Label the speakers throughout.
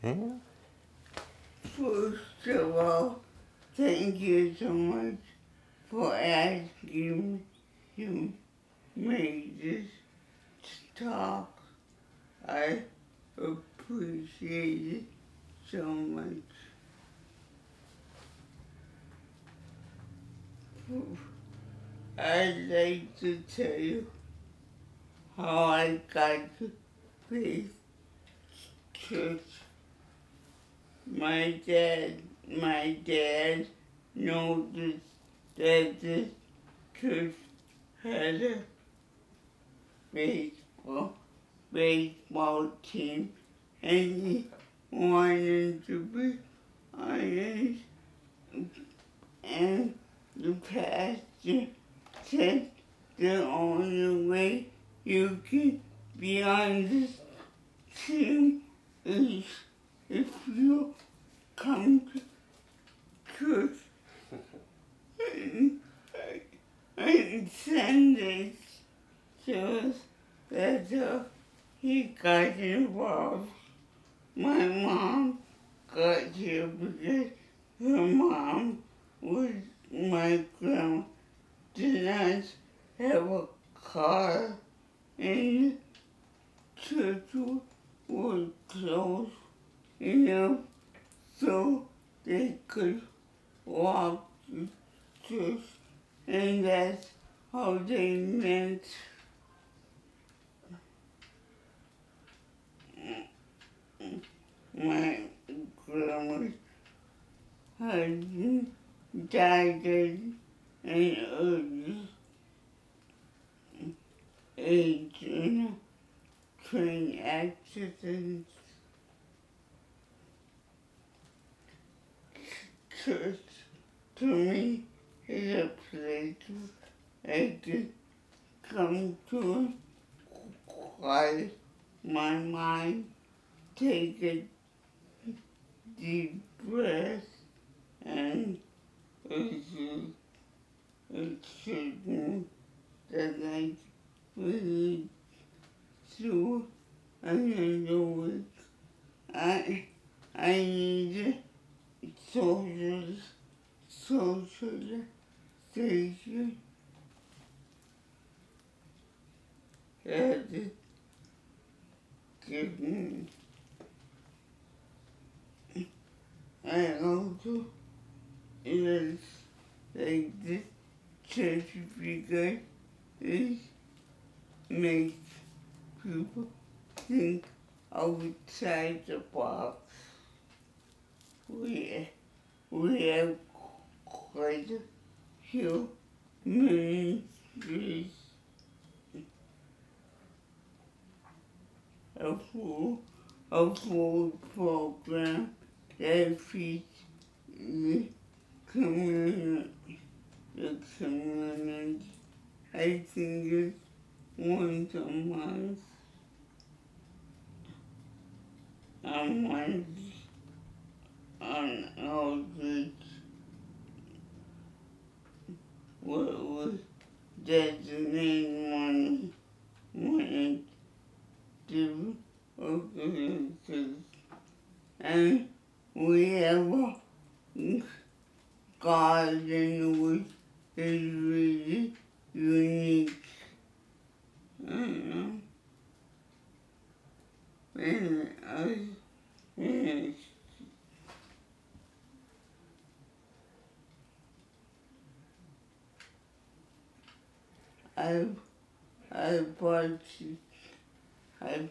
Speaker 1: Yeah.
Speaker 2: First of all, thank you so much for asking me to make this talk. I appreciate it so much. I'd like to tell you how I got to Faith Church. My dad noticed that the church had a baseball baseball team, and he wanted to be on it. And the pastor said the only way you can be on this team is if you come to church and Sundays. So that's how he got involved. My mom got here because her mom was my grandma did not have a car and church was close enough so they could walk to church, and that's how they met. My grandma's husband died at an early age in a train accident. Church to me is a place I can come to and quiet my mind, take a deep breath, and it's certain that I really through another week. I need socialization that is given. I also is like this church because it makes people think outside the box. We have quite a few ministries, a full program that feeds the community. The community. I think it's once a month. Once on outreach was designated one to organizations, and we have a garden which is really unique. I don't know. And I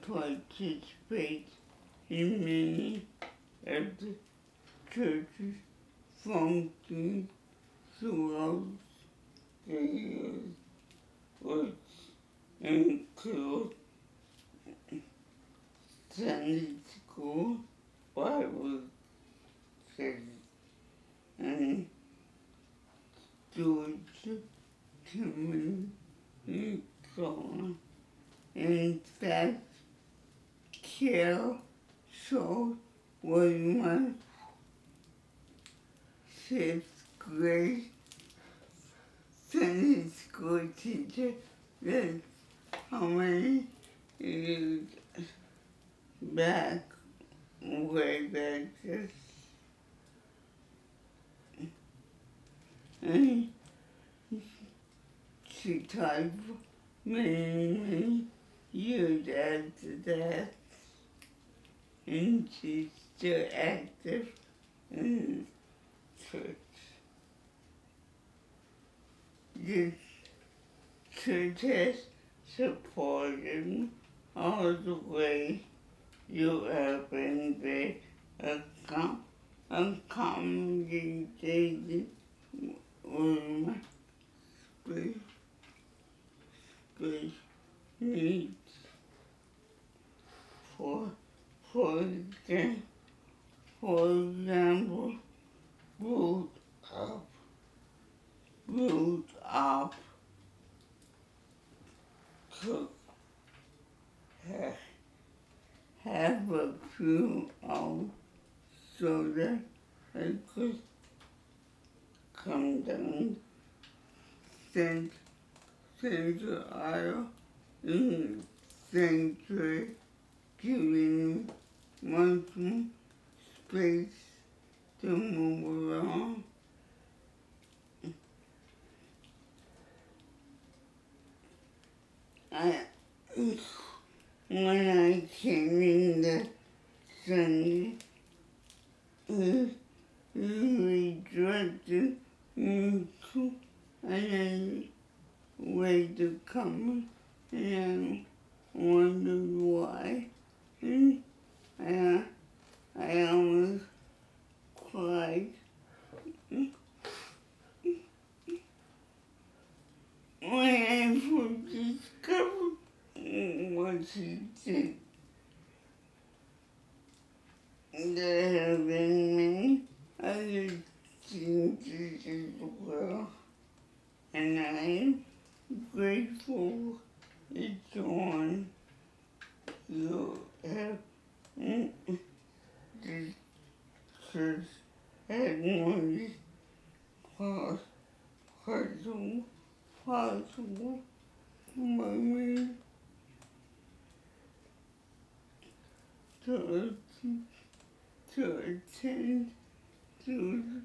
Speaker 2: participate in many of the churches functions throughout the years, which include Sunday school, Bible study, and stewardship, community, so on. In fact, Carol Shaw was my fifth grade Sunday school teacher. That's how many years back way back this. And she taught many years after that, and she's still active in the church. This church has supported me all the way. You have been very accommodating with my space needs. For example, root up cook have a few on so that I could come down Central Iowa in Sanctuary, giving much more space to move around. When I came in the Sunday, he redirected me to another way to come, and I wondered why. And I almost cried when I first discovered what he did. There have been many other changes as well, and I'm grateful it's on you have this church had one possible moment to attend to the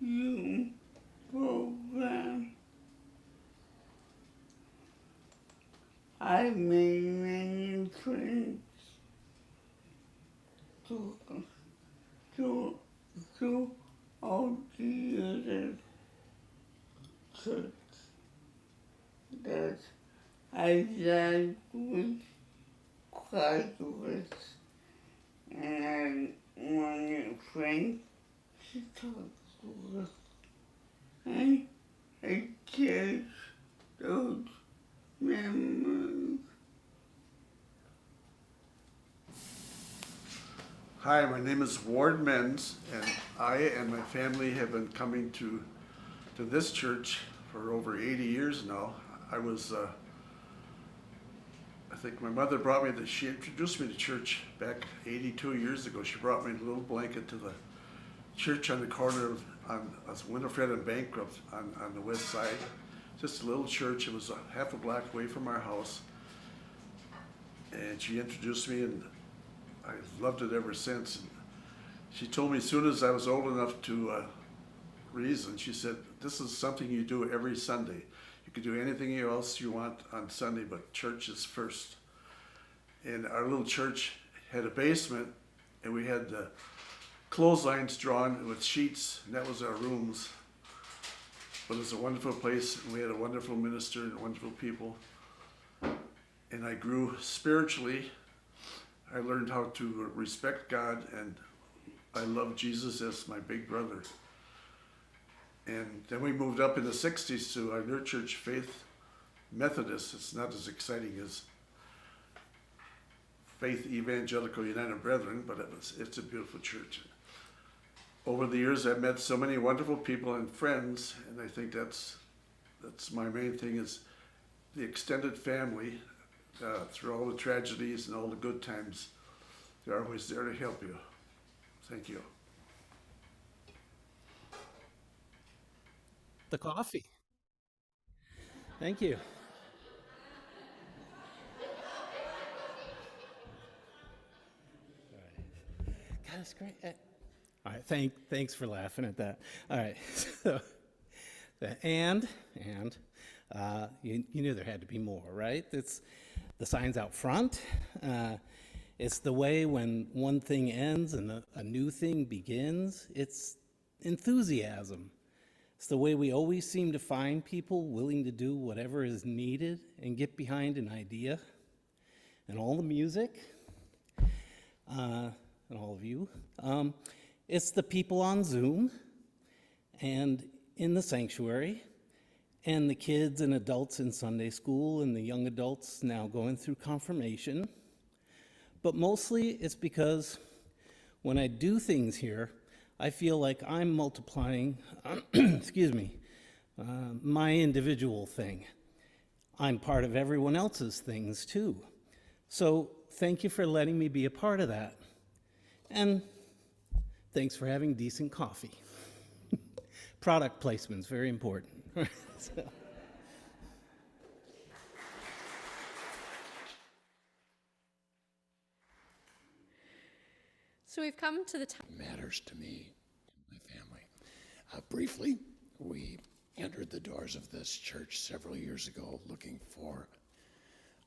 Speaker 2: youth program. I made many friends to all the other church that I led with graduates, and I wanted friends to talk to us. And I cherish those memories.
Speaker 1: Hi, my name is Ward Menz, and I and my family have been coming to this church for over 80 years now. I think my mother she introduced me to church back 82 years ago. She brought me a little blanket to the church on the corner on Winifred and Bancroft on the west side. Just a little church. It was half a block away from our house. And she introduced me, and I've loved it ever since. And she told me as soon as I was old enough to reason, she said, this is something you do every Sunday. You can do anything else you want on Sunday, but church is first. And our little church had a basement, and we had clotheslines drawn with sheets, and that was our rooms. But it was a wonderful place, and we had a wonderful minister and wonderful people. And I grew spiritually. I learned how to respect God, and I love Jesus as my big brother. And then we moved up in the 60s to our new church, Faith Methodist. It's not as exciting as Faith Evangelical United Brethren, but it's a beautiful church. Over the years, I've met so many wonderful people and friends, and I think that's my main thing is the extended family. Through all the tragedies and all the good times, they're always there to help you. Thank you.
Speaker 3: The coffee. Thank you. That's great. All right, thanks for laughing at that. All right, so, and you knew there had to be more, right? It's the signs out front. It's the way when one thing ends and a new thing begins. It's enthusiasm. It's the way we always seem to find people willing to do whatever is needed and get behind an idea. And all the music, and all of you. It's the people on Zoom and in the sanctuary, and the kids and adults in Sunday school, and the young adults now going through confirmation. But mostly it's because when I do things here, I feel like I'm multiplying, excuse me, my individual thing. I'm part of everyone else's things too. So thank you for letting me be a part of that. And thanks for having decent coffee. Product placement's very important.
Speaker 4: So we've come to the time.
Speaker 5: Matters to me and my family. Briefly, we entered the doors of this church several years ago looking for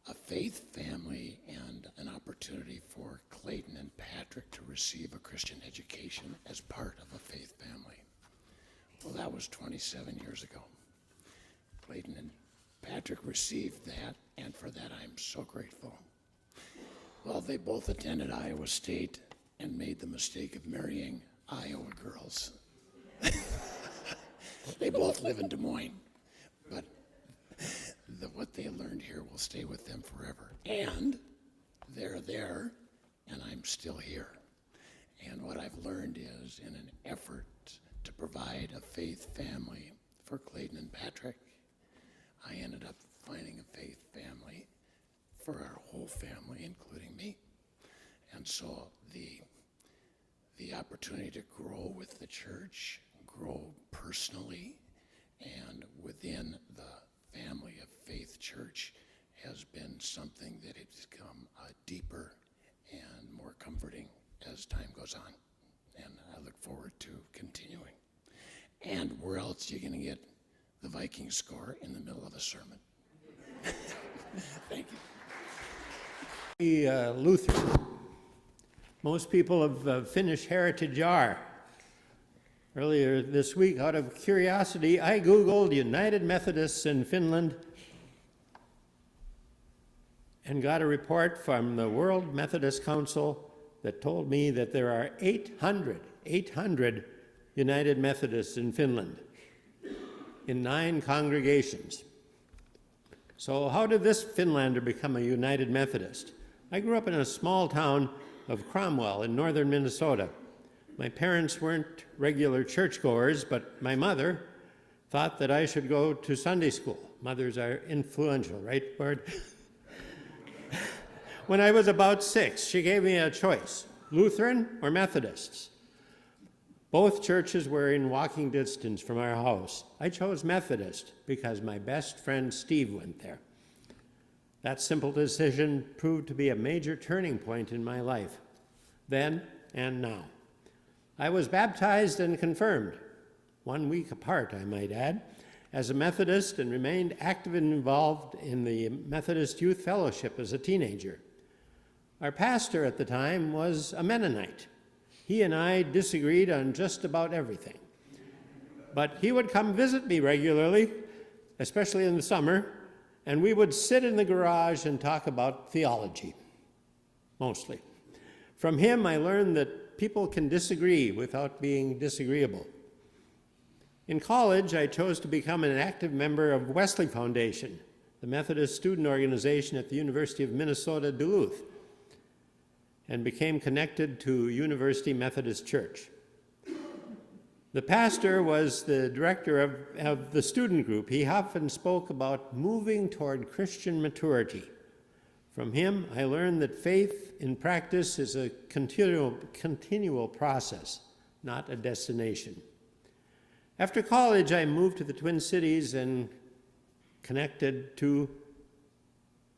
Speaker 5: a faith family and an opportunity for Clayton and Patrick to receive a Christian education as part of a faith family. Well, that was 27 years ago. Clayton and Patrick received that, and for that I'm so grateful. Well, they both attended Iowa State and made the mistake of marrying Iowa girls. They both live in Des Moines, but what they learned here will stay with them forever. And they're there, and I'm still here. And what I've learned is, in an effort to provide a faith family for Clayton and Patrick, I ended up finding a faith family for our whole family, including me. And so the opportunity to grow with the church, grow personally, and within the family of Faith Church has been something that has become deeper and more comforting as time goes on. And I look forward to continuing. And where else are you going to get the Viking score in the middle of a sermon? Thank you.
Speaker 6: Lutheran. Most people of Finnish heritage are. Earlier this week, out of curiosity, I Googled United Methodists in Finland and got a report from the World Methodist Council that told me that there are 800 United Methodists in Finland in 9 congregations. So how did this Finlander become a United Methodist? I grew up in a small town of Cromwell in northern Minnesota. My parents weren't regular churchgoers, but my mother thought that I should go to Sunday school. Mothers are influential, right, Bart? When I was about 6, she gave me a choice, Lutheran or Methodists. Both churches were in walking distance from our house. I chose Methodist because my best friend Steve went there. That simple decision proved to be a major turning point in my life, then and now. I was baptized and confirmed, 1 week apart, I might add, as a Methodist, and remained active and involved in the Methodist Youth Fellowship as a teenager. Our pastor at the time was a Mennonite. He and I disagreed on just about everything. But he would come visit me regularly, especially in the summer, and we would sit in the garage and talk about theology, mostly. From him, I learned that people can disagree without being disagreeable. In college, I chose to become an active member of Wesley Foundation, the Methodist student organization at the University of Minnesota, Duluth, and became connected to University Methodist Church. The pastor was the director of the student group. He often spoke about moving toward Christian maturity. From him, I learned that faith in practice is a continual process, not a destination. After college, I moved to the Twin Cities and connected to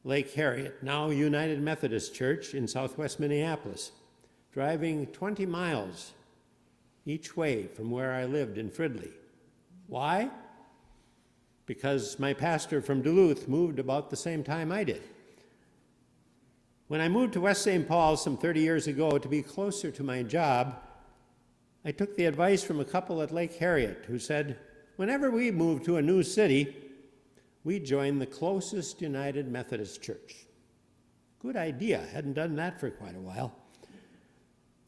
Speaker 6: Lake Harriet, now United Methodist Church in southwest Minneapolis. driving 20 miles each way from where I lived in Fridley. Why? Because my pastor from Duluth moved about the same time I did. When I moved to West St. Paul some 30 years ago to be closer to my job, I took the advice from a couple at Lake Harriet who said, whenever we move to a new city, we join the closest United Methodist Church. Good idea. Hadn't done that for quite a while.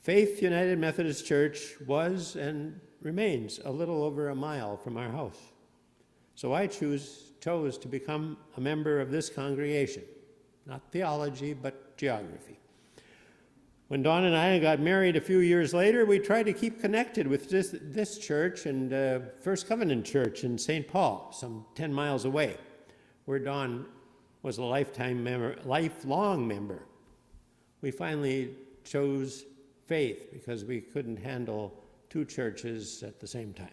Speaker 6: Faith United Methodist Church was and remains a little over a mile from our house. So I chose to become a member of this congregation. Not theology, but geography. When Dawn and I got married a few years later, we tried to keep connected with this church and First Covenant Church in St. Paul, some 10 miles away, where Dawn was a lifelong member. We finally chose Faith because we couldn't handle two churches at the same time.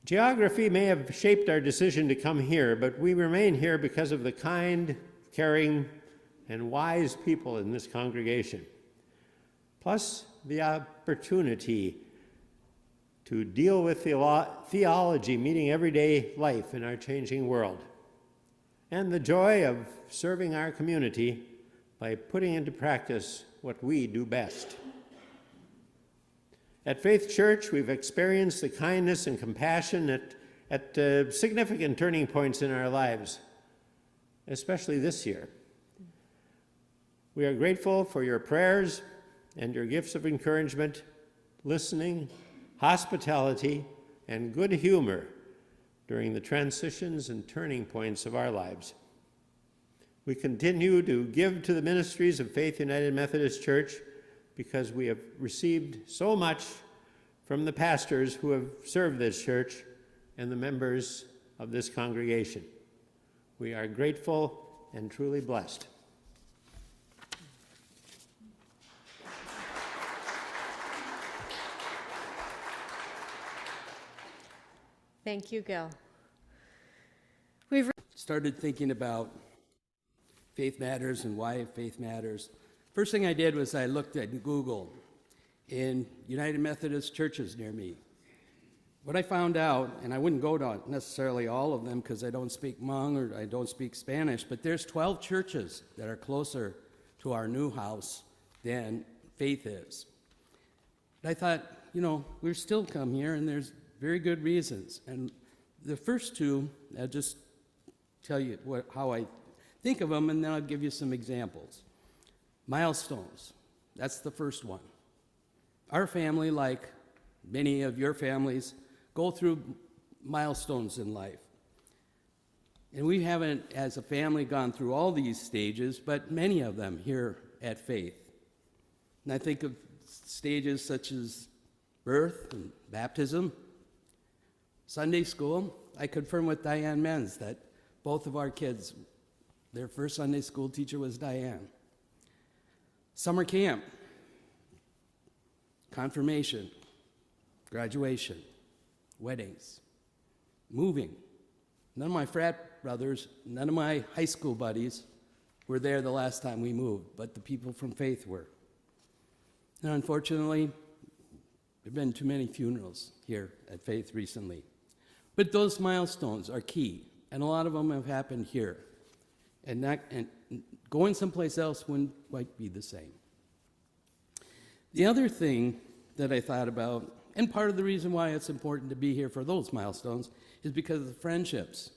Speaker 6: Geography may have shaped our decision to come here, but we remain here because of the kind, caring, and wise people in this congregation, plus the opportunity to deal with theology meeting everyday life in our changing world, and the joy of serving our community by putting into practice what we do best. At Faith Church, we've experienced the kindness and compassion at significant turning points in our lives, especially this year. We are grateful for your prayers and your gifts of encouragement, listening, hospitality, and good humor during the transitions and turning points of our lives. We continue to give to the ministries of Faith United Methodist Church because we have received so much from the pastors who have served this church and the members of this congregation. We are grateful and truly blessed.
Speaker 4: Thank you, Gil.
Speaker 7: Started thinking about faith matters and why faith matters. First thing I did was I looked at Google in United Methodist churches near me. What I found out, and I wouldn't go to necessarily all of them because I don't speak Hmong or I don't speak Spanish, but there's 12 churches that are closer to our new house than Faith is. And I thought, we're still come here and there's very good reasons. And the first two, I'll just tell you how I think of them, and then I'll give you some examples. Milestones, that's the first one. Our family, like many of your families, go through milestones in life. And we haven't, as a family, gone through all these stages, but many of them here at Faith. And I think of stages such as birth and baptism, Sunday school. I confirm with Diane Menz that both of our kids, their first Sunday school teacher was Diane. Summer camp, confirmation, graduation, weddings, moving. None of my frat brothers, none of my high school buddies were there the last time we moved, but the people from Faith were. And unfortunately, there have been too many funerals here at Faith recently. But those milestones are key, and a lot of them have happened here. And going someplace else wouldn't quite be the same. The other thing that I thought about, and part of the reason why it's important to be here for those milestones, is because of the friendships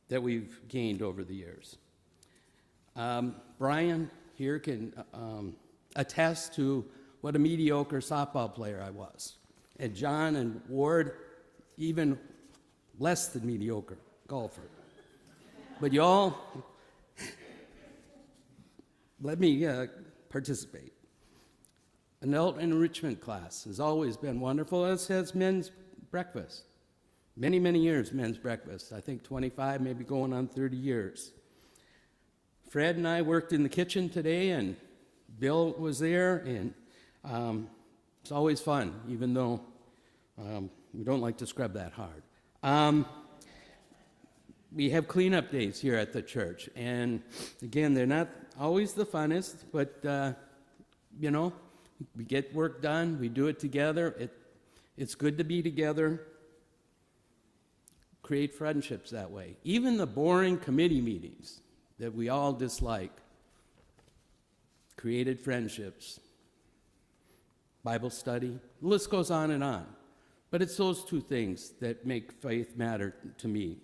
Speaker 7: that we've gained over the years. Brian here can attest to what a mediocre softball player I was. And John and Ward, even less than mediocre golfer. But y'all, let me participate. Adult enrichment class has always been wonderful, as has men's breakfast. Many, many years men's breakfast. I think 25, maybe going on 30 years. Fred and I worked in the kitchen today, and Bill was there, and it's always fun, even though we don't like to scrub that hard. We have cleanup days here at the church, and again, they're not always the funnest, but you know, we get work done, we do it together. It's good to be together. Create friendships that way. Even the boring committee meetings that we all dislike created friendships. Bible study, the list goes on and on. But it's those two things that make faith matter to me,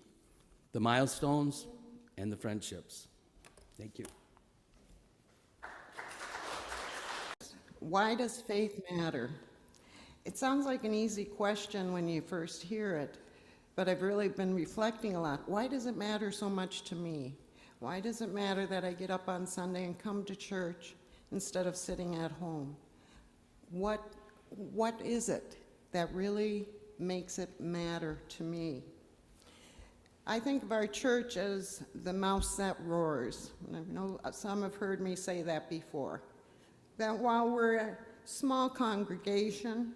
Speaker 7: the milestones and the friendships. Thank you.
Speaker 8: Why does faith matter? It sounds like an easy question when you first hear it, but I've really been reflecting a lot. Why does it matter so much to me? Why does it matter that I get up on Sunday and come to church instead of sitting at home? What is it that really makes it matter to me? I think of our church as the mouse that roars. And I know some have heard me say that before. That while we're a small congregation,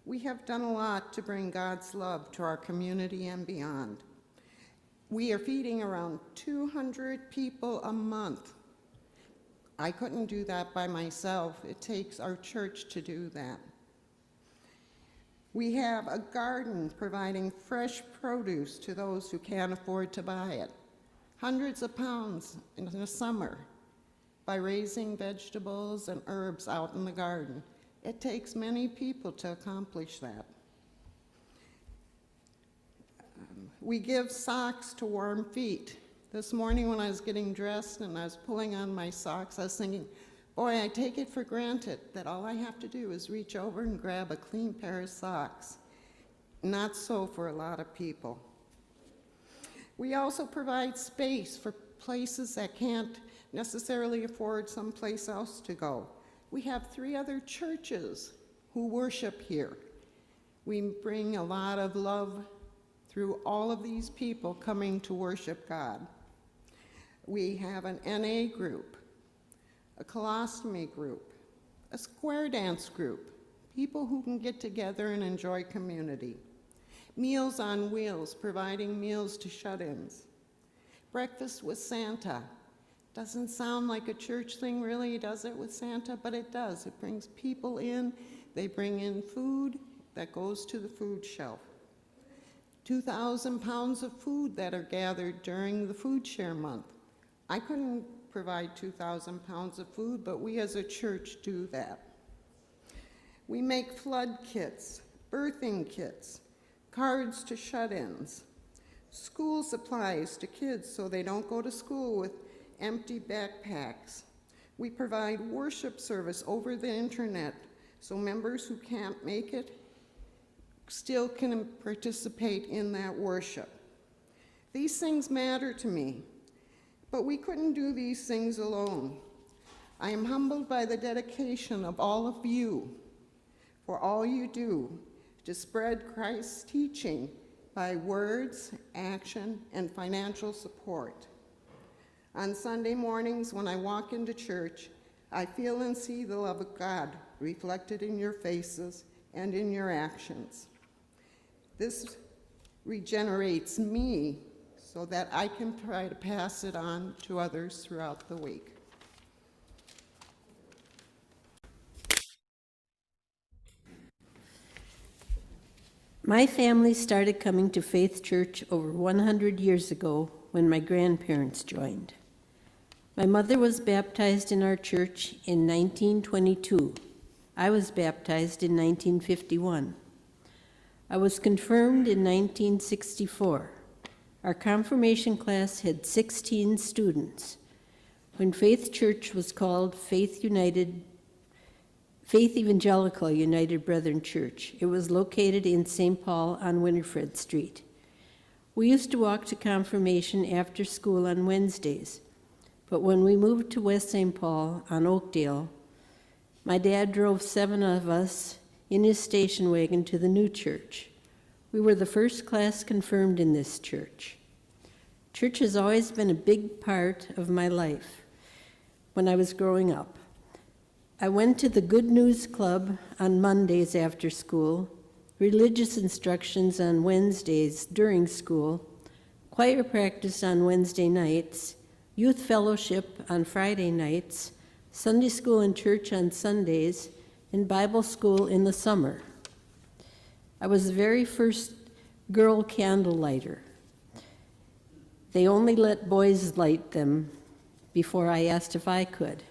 Speaker 8: we have done a lot to bring God's love to our community and beyond. We are feeding around 200 people a month. I couldn't do that by myself. It takes our church to do that. We have a garden providing fresh produce to those who can't afford to buy it. Hundreds of pounds in the summer by raising vegetables and herbs out in the garden. It takes many people to accomplish that. We give socks to warm feet. This morning when I was getting dressed and I was pulling on my socks, I was thinking, boy, I take it for granted that all I have to do is reach over and grab a clean pair of socks. Not so for a lot of people. We also provide space for places that can't necessarily afford someplace else to go. We have 3 other churches who worship here. We bring a lot of love through all of these people coming to worship God. We have an NA group, a colostomy group, a square dance group, people who can get together and enjoy community. Meals on Wheels, providing meals to shut-ins. Breakfast with Santa. Doesn't sound like a church thing really, does it, with Santa? But it does. It brings people in. They bring in food that goes to the food shelf. 2,000 pounds of food that are gathered during the food share month. I couldn't provide 2,000 pounds of food, but we as a church do that. We make flood kits, birthing kits, cards to shut-ins, school supplies to kids so they don't go to school with empty backpacks. We provide worship service over the internet so members who can't make it still can participate in that worship. These things matter to me, but we couldn't do these things alone. I am humbled by the dedication of all of you for all you do to spread Christ's teaching by words, action, and financial support. On Sunday mornings when I walk into church, I feel and see the love of God reflected in your faces and in your actions. This regenerates me so that I can try to pass it on to others throughout the week.
Speaker 9: My family started coming to Faith Church over 100 years ago when my grandparents joined. My mother was baptized in our church in 1922. I was baptized in 1951. I was confirmed in 1964. Our confirmation class had 16 students. When Faith Church was called Faith Evangelical United Brethren Church, it was located in St. Paul on Winifred Street. We used to walk to confirmation after school on Wednesdays, but when we moved to West St. Paul on Oakdale, my dad drove 7 of us in his station wagon to the new church. We were the first class confirmed in this church. Church has always been a big part of my life when I was growing up. I went to the Good News Club on Mondays after school, religious instructions on Wednesdays during school, choir practice on Wednesday nights, youth fellowship on Friday nights, Sunday school and church on Sundays, and Bible school in the summer. I was the very first girl candle lighter. They only let boys light them before I asked if I could.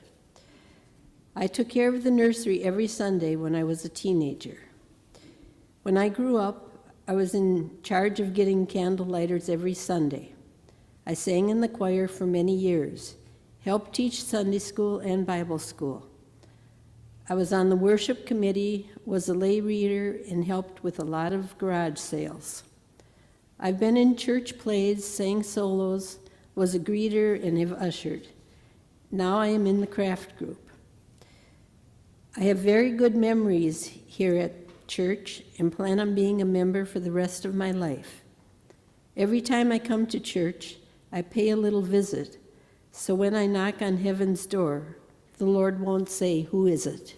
Speaker 9: I took care of the nursery every Sunday when I was a teenager. When I grew up, I was in charge of getting candle lighters every Sunday. I sang in the choir for many years, helped teach Sunday school and Bible school. I was on the worship committee, was a lay reader, and helped with a lot of garage sales. I've been in church plays, sang solos, was a greeter, and have ushered. Now I am in the craft group. I have very good memories here at church and plan on being a member for the rest of my life. Every time I come to church, I pay a little visit, so when I knock on heaven's door, the Lord won't say, "Who is it?"